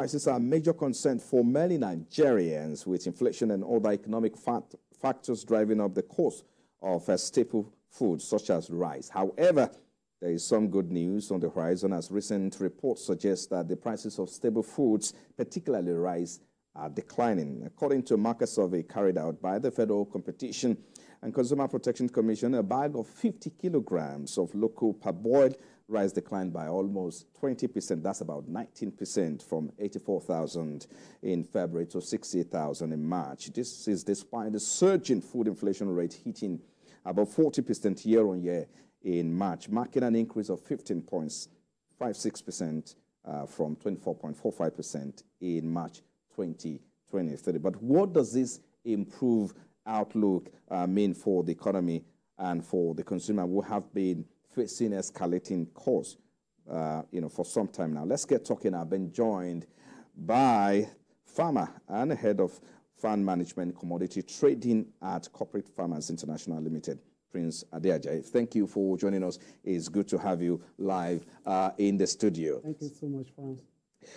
Prices are a major concern for many Nigerians, with inflation and other economic factors driving up the cost of staple foods such as rice. However, there is some good news on the horizon, as recent reports suggest that the prices of staple foods, particularly rice, are declining. According to a market survey carried out by the Federal Competition and Consumer Protection Commission, a bag of 50 kilograms of local parboiled rice declined by almost 20%. That's about 19% from 84,000 in February to 60,000 in March. This is despite the surge in food inflation rate hitting about 40% year on year in March, marking an increase of 15.56% from 24.45% in March 2023. But what does this improved outlook mean for the economy and for the consumer who have been facing escalating costs for some time now? Let's get talking. I've been joined by farmer and head of farm management commodity trading at Corporate Farmers International Limited, Prince Adeajayi. Thank you for joining us. It's good to have you live in the studio. Thank you so much, Franz.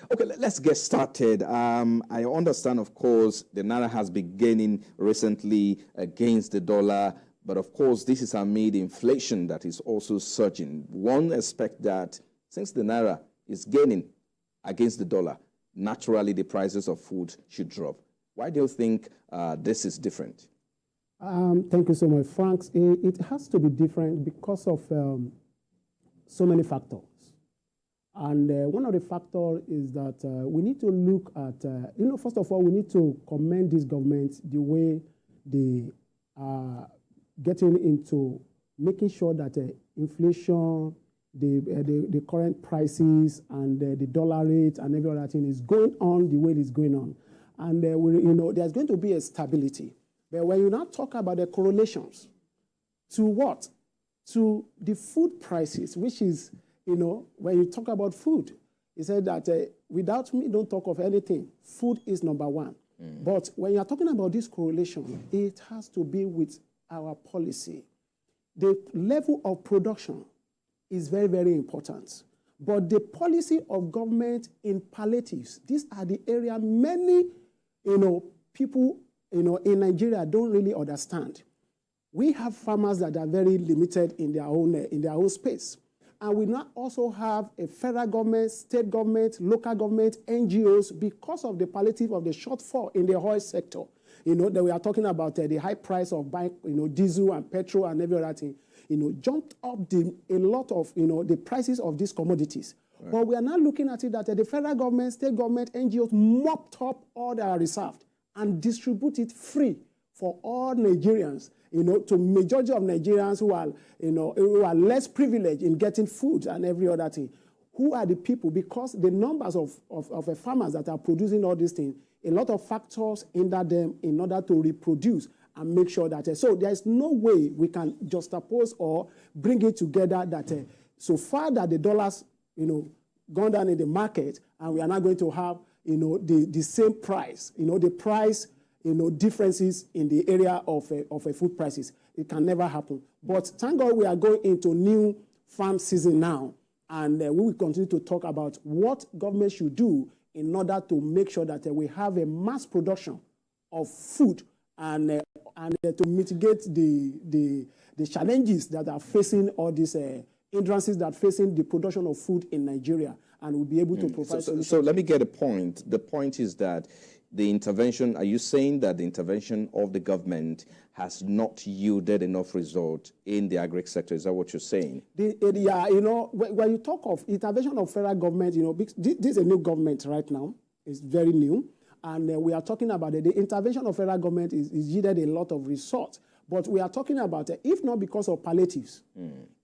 Okay, let's get started. I understand, of course, the Naira has been gaining recently against the dollar, but of course, this is amid inflation that is also surging. One expects that since the Naira is gaining against the dollar, naturally the prices of food should drop. Why do you think this is different? Thank you so much, Frank. It has to be different because of so many factors. And one of the factors is that we need to look at, first of all, we need to commend this government the way they are getting into making sure that inflation, the current prices, and the dollar rate and every other thing is going on the way it is going on. And there's going to be a stability. But when you now talk about the correlations to what? To the food prices, which is, when you talk about food, he said that without me, don't talk of anything. Food is number one. But when you're talking about this correlation, it has to be with our policy. The level of production is very, very important. But the policy of government in palliatives, these are the area many, people, in Nigeria don't really understand. We have farmers that are very limited in their own space. And we now also have a federal government, state government, local government, NGOs, because of the palliative of the shortfall in the oil sector. That we are talking about the high price of buying, diesel and petrol and every other thing, jumped up a lot of, the prices of these commodities. Right. But we are now looking at it that the federal government, state government, NGOs mopped up all that are reserved and distribute it free for all Nigerians, to majority of Nigerians who are less privileged in getting food and every other thing. Who are the people? Because the numbers of farmers that are producing all these things, a lot of factors hinder them in order to reproduce and make sure that, so there's no way we can juxtapose or bring it together that so far that the dollars, gone down in the market and we are not going to have, the same price, the price, differences in the area of food prices. It can never happen. But thank God we are going into new farm season now, and we will continue to talk about what government should do in order to make sure that we have a mass production of food and to mitigate the challenges that are facing all these hindrances that are facing the production of food in Nigeria, and we'll be able to provide solutions. So let me get a point. The point is that the intervention, are you saying that the intervention of the government has not yielded enough result in the agri sector? Is that what you're saying? When you talk of intervention of federal government, this is a new government right now. It's very new. And we are talking about it. The intervention of federal government is yielded a lot of result. But we are talking about, if not because of palliatives,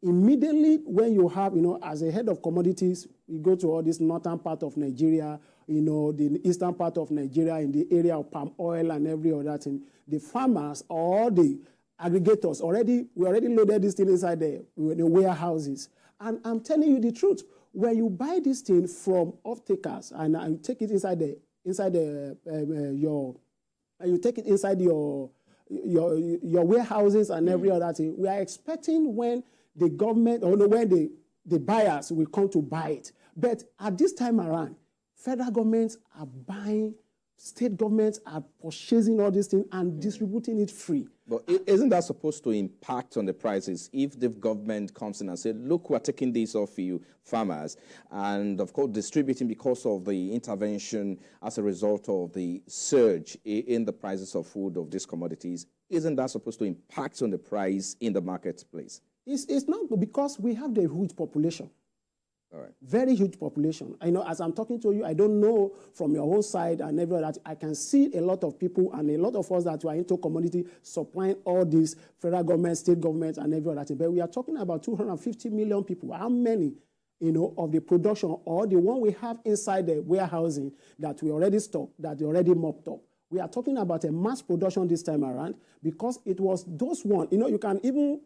immediately when you have, as a head of commodities, you go to all this northern part of Nigeria, the eastern part of Nigeria in the area of palm oil and every other thing, the farmers or the aggregators we already loaded this thing inside the warehouses. And I'm telling you the truth, when you buy this thing from off-takers and take it inside your warehouses and every other thing, we are expecting when the government or when the buyers will come to buy it. But at this time around, federal governments are buying, state governments are purchasing all these things and distributing it free. But isn't that supposed to impact on the prices if the government comes in and says, look, we're taking this off you farmers, and of course distributing because of the intervention as a result of the surge in the prices of food, of these commodities? Isn't that supposed to impact on the price in the marketplace? It's not, because we have the huge population. All right. Very huge population. I know, as I'm talking to you, I don't know from your own side and everywhere that I can see a lot of people and a lot of us that are into commodity supplying all these federal government, state governments, and everywhere that. But we are talking about 250 million people. How many, of the production or the one we have inside the warehousing that we already stocked, that they already mopped up? We are talking about a mass production this time around, because it was those one. You can even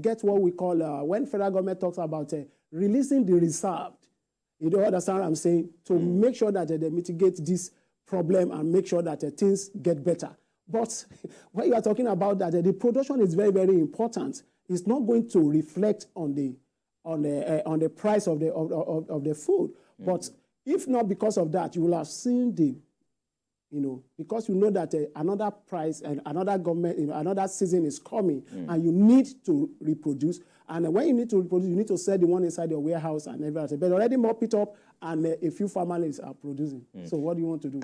get what we call, when federal government talks about releasing the reserved, you don't understand what I'm saying, to make sure that they mitigate this problem and make sure that things get better. But when you are talking about that, the production is very, very important. It's not going to reflect on the price of the food. But if not because of that, you will have seen because you know that another price and another government, another season is coming, and you need to reproduce. And when you need to reproduce, you need to sell the one inside your warehouse and everything. But already mop it up, and a few families are producing. So what do you want to do?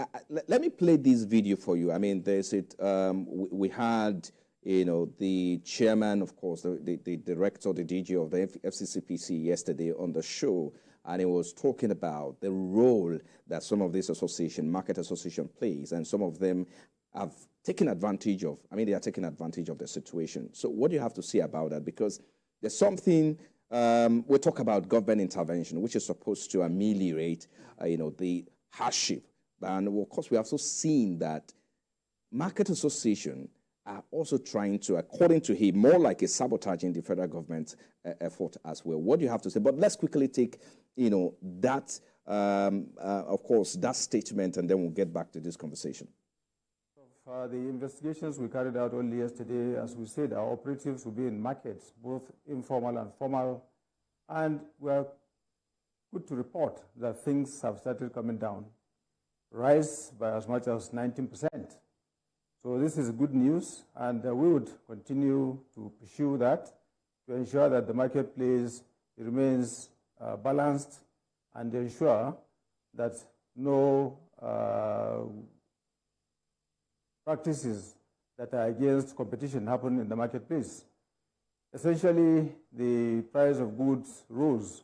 Let me play this video for you. I mean, there's it. We had, the chairman, of course, the director, the DG of the FCCPC yesterday on the show, and he was talking about the role that some of these market association plays, and some of them have taken advantage of. They are taking advantage of the situation. So what do you have to say about that? Because there's something, we talk about government intervention, which is supposed to ameliorate, the hardship. And of course, we have also seen that market association are also trying to, according to him, more like a sabotaging the federal government effort as well. What do you have to say? But let's quickly take, that, of course, that statement, and then we'll get back to this conversation. The investigations we carried out only yesterday, as we said, our operatives will be in markets, both informal and formal, and we are good to report that things have started coming down, rise by as much as 19%. So this is good news, and we would continue to pursue that to ensure that the marketplace remains balanced and ensure that no practices that are against competition happen in the marketplace. Essentially, the price of goods rose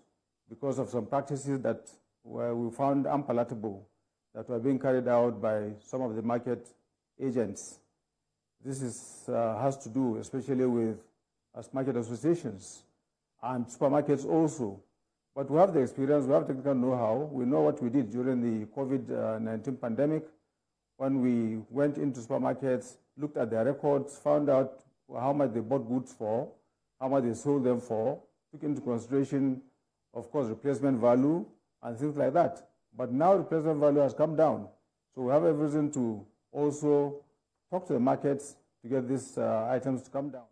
because of some practices that we found unpalatable that were being carried out by some of the market agents. This has to do especially with market associations and supermarkets also. But we have the experience, we have technical know-how. We know what we did during the COVID-19 pandemic, when we went into supermarkets, looked at their records, found out how much they bought goods for, how much they sold them for, took into consideration, of course, replacement value and things like that. But now replacement value has come down. So we have every reason to also talk to the markets to get these items to come down.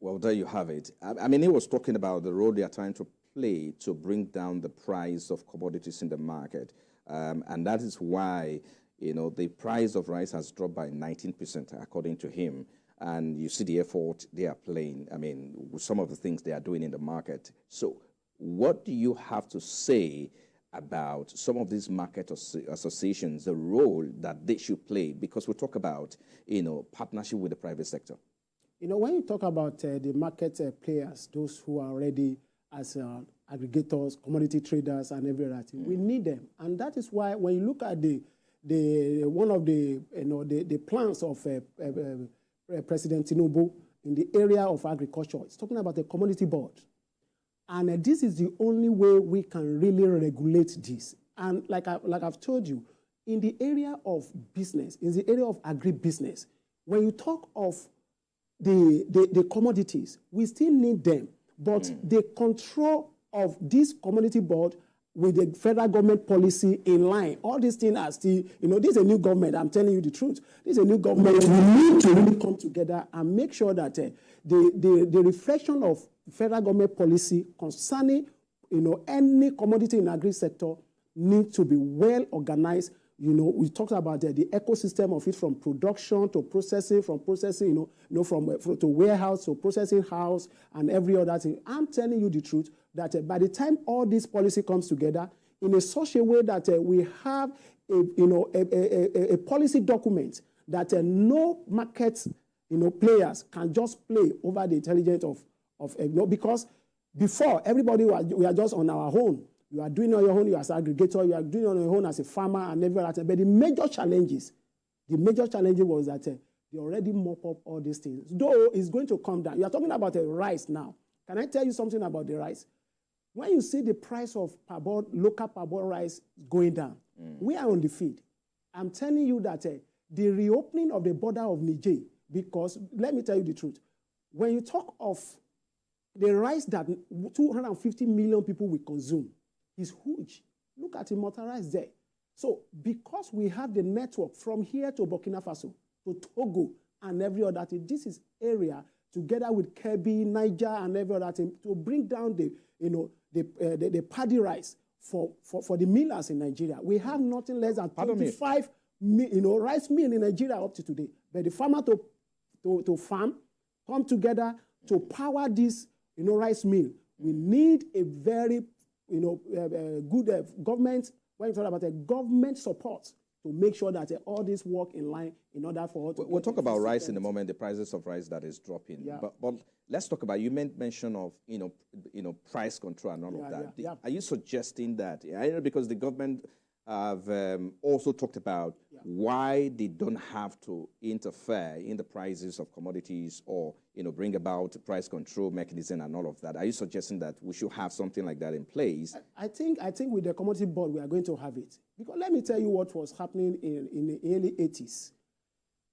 Well, there you have it. He was talking about the role they are trying to play to bring down the price of commodities in the market. And that is why, the price of rice has dropped by 19%, according to him. And you see the effort they are playing, with some of the things they are doing in the market. So what do you have to say about some of these market associations, the role that they should play? Because we talk about, partnership with the private sector. When you talk about the market players, those who are already as aggregators, commodity traders, and everything, we need them. And that is why when you look at the plans of President Tinubu in the area of agriculture, it's talking about a commodity board. And this is the only way we can really regulate this. And like I've told you, in the area of business, in the area of agribusiness, when you talk of the commodities, we still need them. But the control of this commodity board with the federal government policy in line, all these things are still, this is a new government, I'm telling you the truth. This is a new government. We need to really come together and make sure that the reflection of federal government policy concerning any commodity in agri sector needs to be well organized. We talked about the ecosystem of it, from production to processing, from processing, to warehouse to processing house and every other thing. I'm telling you the truth that by the time all this policy comes together in a such a way that we have a policy document that no market players can just play over the intelligence of because before everybody we are just on our own. You are doing on your own, you as an aggregator, you are doing on your own as a farmer and everything. But the major challenges was that they already mop up all these things. Though it's going to come down. You are talking about the rice now. Can I tell you something about the rice? When you see the price of local parboiled rice going down, we are on the feed. I'm telling you that the reopening of the border of Niger, because let me tell you the truth, when you talk of the rice that 250 million people will consume, is huge. Look at Immortal Rice there. So because we have the network from here to Burkina Faso, to Togo, and every other thing, this is area, together with Kebbi, Niger, and every other thing, to bring down the paddy rice for the millers in Nigeria. We have nothing less than 25 rice mill in Nigeria up to today. But the farmer to farm, come together to power this rice mill. We need a very good government, when you talk about government support to make sure that all this work in line in order for... We'll talk about rice in a moment, the prices of rice that is dropping. Yeah. But let's talk about, you made mention of, price control and all of that. Yeah. Are you suggesting that? I know because the government have also talked about why they don't have to interfere in the prices of commodities or, bring about price control mechanism and all of that. Are you suggesting that we should have something like that in place? I think with the commodity board, we are going to have it. Because let me tell you what was happening in the early 80s.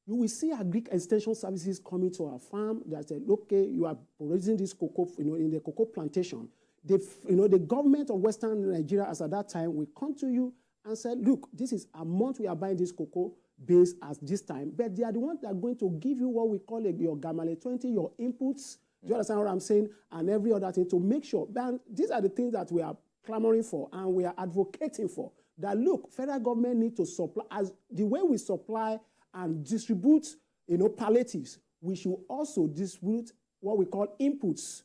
You will see agric extension services coming to our farm that said, okay, you are producing this cocoa, in the cocoa plantation. The government of Western Nigeria, as at that time, will come to you and say, look, this is a month we are buying this cocoa base at this time, but they are the ones that are going to give you what we call your Gamale 20, your inputs. Do you understand what I'm saying? And every other thing to make sure. But these are the things that we are clamoring for and we are advocating for. That look, federal government need to supply, as the way we supply and distribute, palliatives, we should also distribute what we call inputs,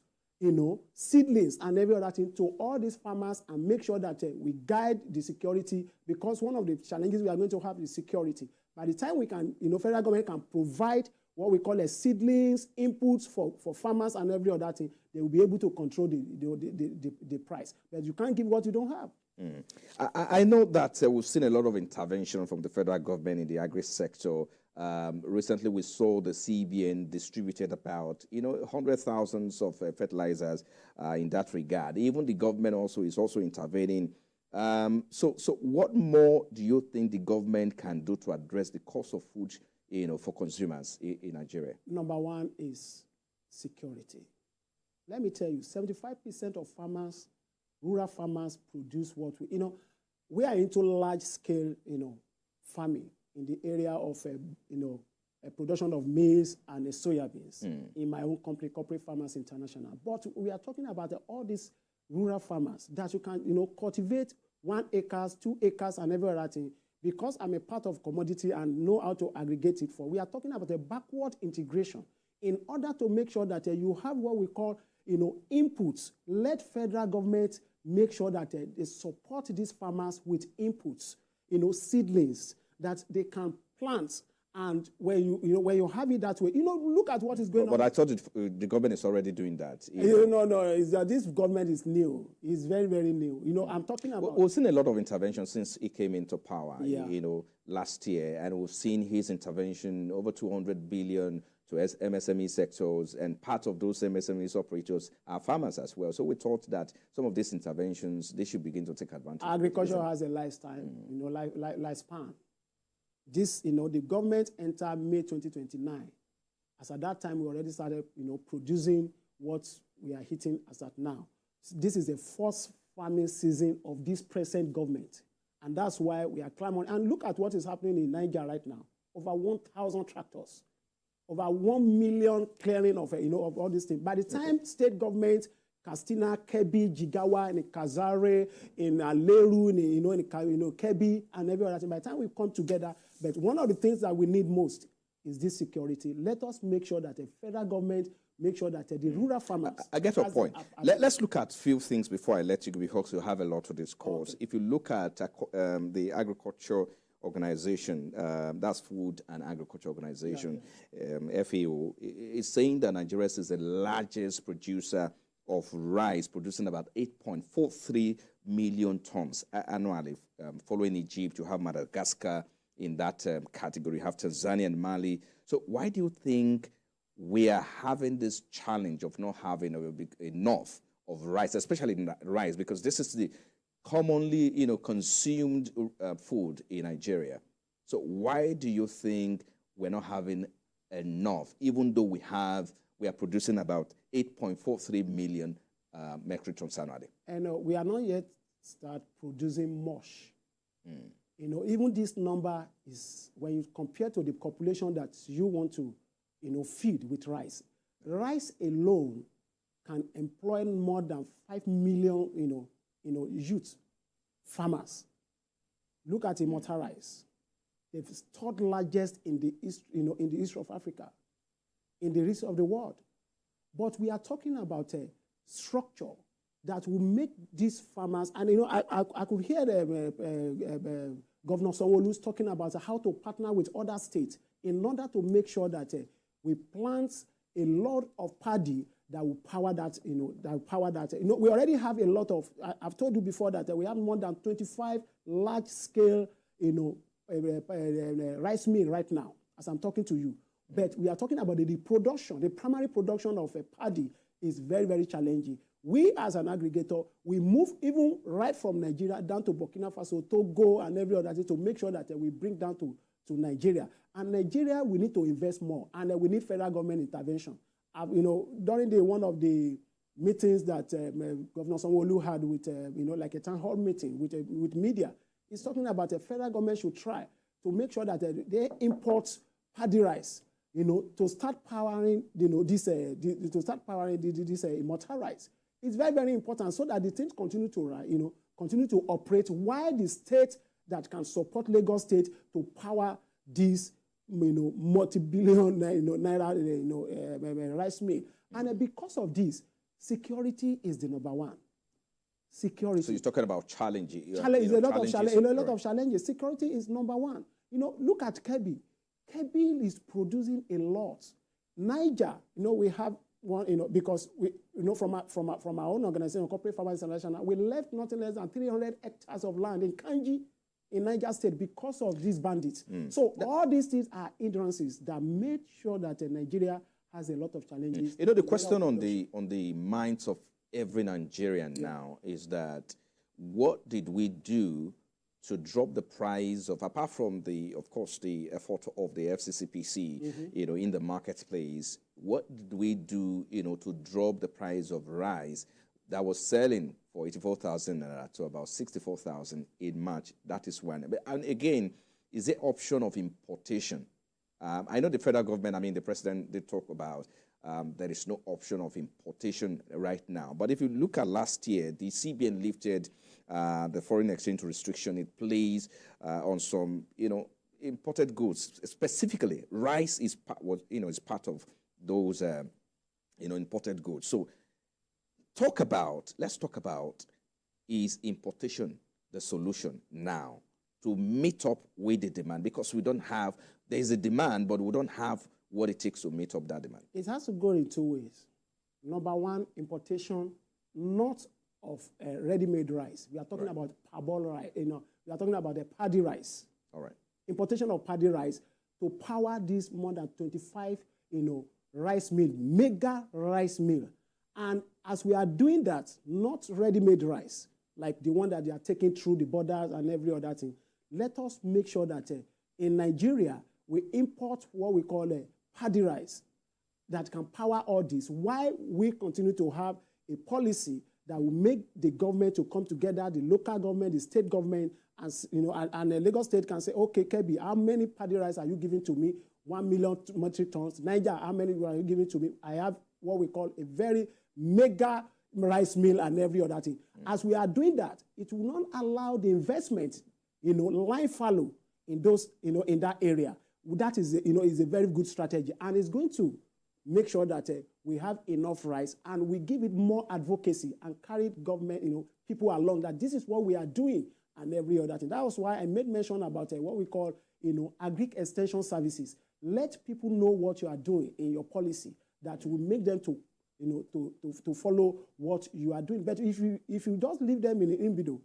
seedlings and every other thing to all these farmers and make sure that we guide the security, because one of the challenges we are going to have is security. By the time we can, federal government can provide what we call seedlings, inputs for farmers and every other thing, they will be able to control the price. But you can't give what you don't have. I know that we've seen a lot of intervention from the federal government in the agri sector. Recently, we saw the CBN distributed about, hundreds of thousands of fertilizers in that regard. Even the government is also intervening. So what more do you think the government can do to address the cost of food, for consumers in Nigeria? Number one is security. Let me tell you, 75% of farmers, rural farmers, produce what we are into large-scale, farming in the area of, a production of maize and soybeans in my own company, Corporate Farmers International. But we are talking about all these rural farmers that you can, cultivate 1 acre, 2 acres, and every other thing. Because I'm a part of commodity and know how to aggregate it for, we are talking about a backward integration in order to make sure that you have what we call, inputs. Let federal government make sure that they support these farmers with inputs, seedlings that they can plant. And when you have it that way, look at what is going on. But I thought the government is already doing that. No, it's that this government is new. It's very, very new. I'm talking about... We've seen a lot of intervention since he came into power, yeah. Last year. And we've seen his intervention, over 200 billion to MSME sectors. And part of those MSME operators are farmers as well. So we thought that some of these interventions, they should begin to take advantage. Agriculture has a lifetime, lifespan. This, the government entered May 2029. As at that time, we already started, producing what we are hitting as at now. This is the first farming season of this present government. And that's why we are clamoring. And look at what is happening in Niger right now. Over 1,000 tractors. Over 1 million clearing of all these things. By the time state government Castina, Kebbi, Jigawa, in Kazare, in Aleru, in Kebbi, and every other thing. By the time we come together, but one of the things that we need most is this security. Let us make sure that the federal government make sure that the rural farmers... I get your point. Let's look at a few things before I let you go, because you have a lot to discuss. Okay. If you look at the agriculture organization, that's Food and Agriculture Organization, FAO, is saying that Nigeria is the largest producer of rice, producing about 8.43 million tons annually. Following Egypt, you have Madagascar in that category, you have Tanzania and Mali. So why do you think we are having this challenge of not having enough of rice, especially rice, because this is the commonly consumed food in Nigeria? So why do you think we're not having enough, even though we are producing about 8.43 million metric tons annually? And we are not yet start producing much. Even this number is, when you compare to the population that you want to feed with rice. Rice alone can employ more than 5 million, youth farmers. Look at Immortal Rice. They're third largest in the east, in the east of Africa, in the rest of the world. But we are talking about a structure that will make these farmers, and I could hear Governor Sanwo-Olu's talking about how to partner with other states in order to make sure that we plant a lot of paddy that will power that, we already have a lot of, I've told you before that we have more than 25 large-scale, rice mill right now, as I'm talking to you. But we are talking about the production, the primary production of a paddy is very, very challenging. We, as an aggregator, we move even right from Nigeria down to Burkina Faso, Togo, and every other thing to make sure that we bring down to Nigeria. And Nigeria, we need to invest more, and we need federal government intervention. During one of the meetings that Governor Sanwo-Olu had with, like a town hall meeting with media, he's talking about the federal government should try to make sure that they import paddy rice, to start powering, this Immortal Rice. It's very, very important so that the things continue to, continue to operate while the state that can support Lagos State to power this, multi-billion naira, rice mill. And because of this, security is the number one. Security. So you're talking about challenges. A lot of challenges. Security is number one. Look at Kebbi. Kebbi is producing a lot. Niger, we have one, because we, from our own organization, Corporate Farmers International, we left nothing less than 300 hectares of land in Kanji, in Niger State, because of these bandits. So all these things are hindrances that made sure that Nigeria has a lot of challenges. The question on the minds of every Nigerian now is that, what did we do to drop the price of, apart from of course, the effort of the FCCPC, in the marketplace, what did we do, to drop the price of rice that was selling for 84,000 to about 64,000 in March? That is one. And again, is the option of importation? I know the federal government, the president did talk about there is no option of importation right now. But if you look at last year, the CBN lifted the foreign exchange restriction it placed on some, imported goods. Specifically, rice is part of those, imported goods. So let's talk about, is importation the solution now to meet up with the demand? Because there is a demand, but we don't have what it takes to meet up that demand. It has to go in two ways. Number one, importation, not of ready-made rice. We are talking about parboiled rice. We are talking about the paddy rice. All right. Importation of paddy rice to power this more than 25, rice mill, mega rice mill. And as we are doing that, not ready-made rice, like the one that they are taking through the borders and every other thing, let us make sure that in Nigeria, we import what we call a paddy rice that can power all this, while we continue to have a policy that will make the government to come together, the local government, the state government, and the Lagos State can say, okay, Kebbi, how many paddy rice are you giving to me? 1 million metric tons. Niger, how many are you giving to me? I have what we call a very mega, rice mill and every other thing. As we are doing that, it will not allow the investment, line fallow in those, in that area. That is, is a very good strategy, and it's going to make sure that we have enough rice and we give it more advocacy and carry government, people along that this is what we are doing and every other thing. That was why I made mention about what we call, agric extension services. Let people know what you are doing in your policy that will make them to, to follow what you are doing. But if you just leave them in the imbido,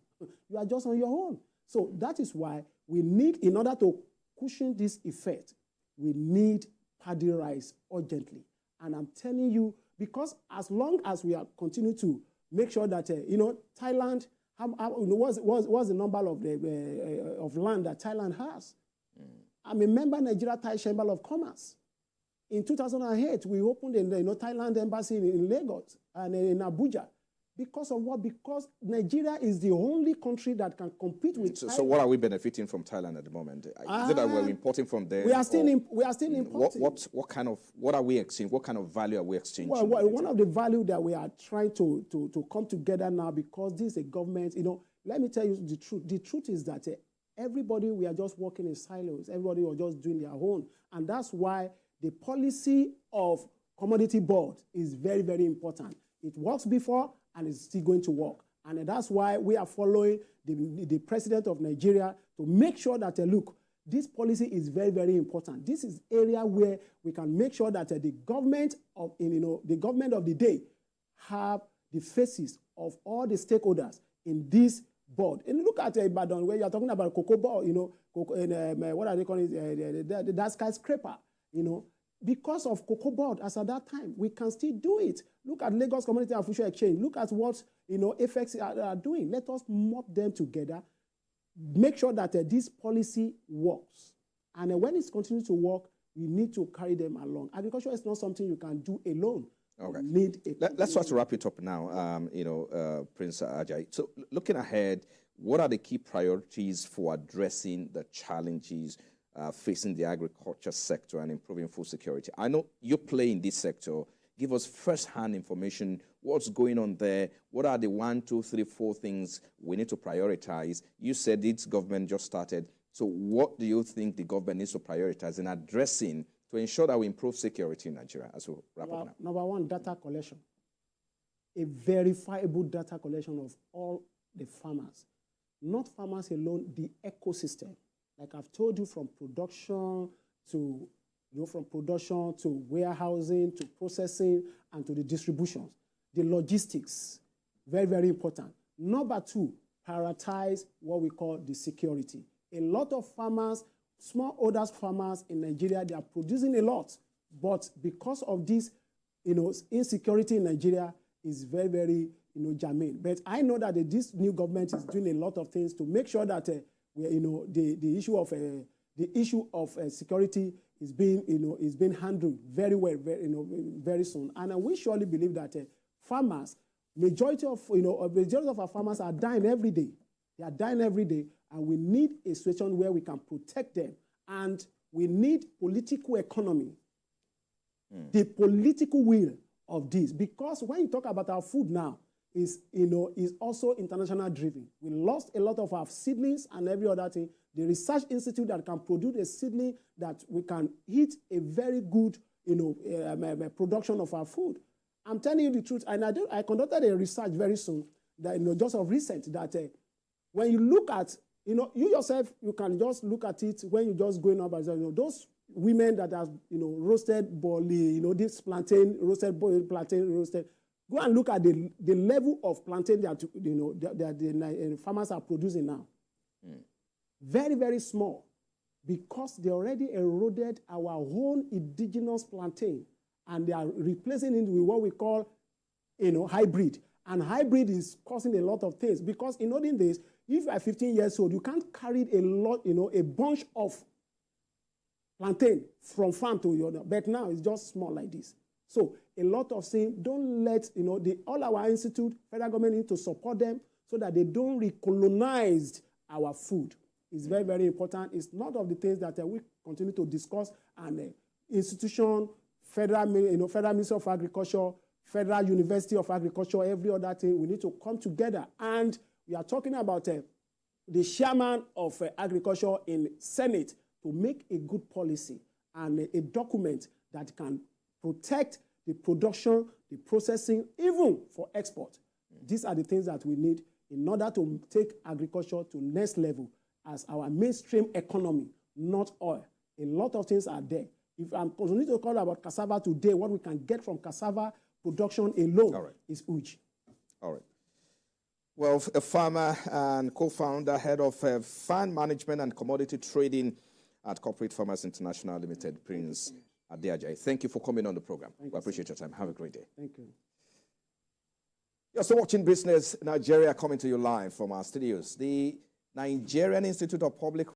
you are just on your own. So that is why we need, in order to cushion this effect, we need paddy rice urgently. And I'm telling you, because as long as we are continue to make sure that, Thailand, what's the number of of land that Thailand has? I'm a member Nigeria Thai Chamber of Commerce. In 2008, we opened the Thailand embassy in Lagos and in Abuja. Because of what? Because Nigeria is the only country that can compete with Thailand. So what are we benefiting from Thailand at the moment? Is it that we're importing from there? We are still importing. What are we exchanging? What kind of value are we exchanging? Well, one of the value that we are trying to come together now, because this is a government, let me tell you the truth. The truth is that everybody, we are just working in silos. Everybody was just doing their own. And that's why the policy of commodity board is very, very important. It works before, and it's still going to work. And that's why we are following the president of Nigeria to make sure that, look, this policy is very, very important. This is area where we can make sure that the government of, the government of the day have the faces of all the stakeholders in this board. And look at Ibadan, where you're talking about cocoa board, what are they calling it? That skyscraper, Because of cocoa board, as at that time, we can still do it. Look at Lagos Community and Future Exchange. Look at what FX are doing. Let us mop them together. Make sure that this policy works. And when it's continuing to work, we need to carry them along. Agriculture is not something you can do alone. Okay. Let's try to wrap it up now, Prince Ajayi. So looking ahead, what are the key priorities for addressing the challenges facing the agriculture sector and improving food security? I know you play in this sector. Give us first-hand information. What's going on there? What are the 1, 2, 3, 4 things we need to prioritize? You said this government just started. So what do you think the government needs to prioritize in addressing to ensure that we improve security in Nigeria as we wrap up now? Number one, data collection. A verifiable data collection of all the farmers. Not farmers alone, the ecosystem. Like I've told you, from production to warehousing, to processing, and to the distributions. The logistics, very, very important. Number two, prioritize what we call the security. A lot of farmers, smallholder farmers in Nigeria, they are producing a lot, but because of this, insecurity in Nigeria is very, very, germane. But I know that this new government is doing a lot of things to make sure that the issue of security is being handled very well, very soon. And we surely believe that farmers, majority of our farmers are dying every day. They are dying every day, and we need a situation where we can protect them. And we need political economy, the political will of this, because when you talk about our food now, is also international driven. We lost a lot of our seedlings and every other thing. The research institute that can produce a seedling that we can eat a very good, production of our food. I'm telling you the truth, and I conducted a research very soon that, just of recent, that when you look at, you yourself, you can just look at it when you just going up as those women that have, roasted barley, this plantain, roasted barley, plantain, roasted. Go and look at the level of plantain that the farmers are producing now. Very, very small, because they already eroded our own indigenous plantain, and they are replacing it with what we call, hybrid. And hybrid is causing a lot of things, because in olden days, if you are 15 years old, you can't carry a lot, a bunch of plantain from farm to the other. But now it's just small like this. So a lot of things, don't let, all our institute, federal government need to support them so that they don't recolonize our food. It's very, very important. It's not of the things that we continue to discuss, and institution, federal Ministry of Agriculture, Federal University of Agriculture, every other thing. We need to come together. And we are talking about the chairman of agriculture in Senate to make a good policy and a document that can protect the production, the processing, even for export. These are the things that we need in order to take agriculture to next level as our mainstream economy, not oil. A lot of things are there. If I'm continuing to call about cassava today, what we can get from cassava production alone is huge. All right. Well, a farmer and co-founder, head of fund management and commodity trading at Corporate Farmers International Limited, Prince Adeajayi. Thank you for coming on the program. We appreciate your time. Have a great day. Thank you. You're still watching Business Nigeria, coming to you live from our studios. The Nigerian Institute of Public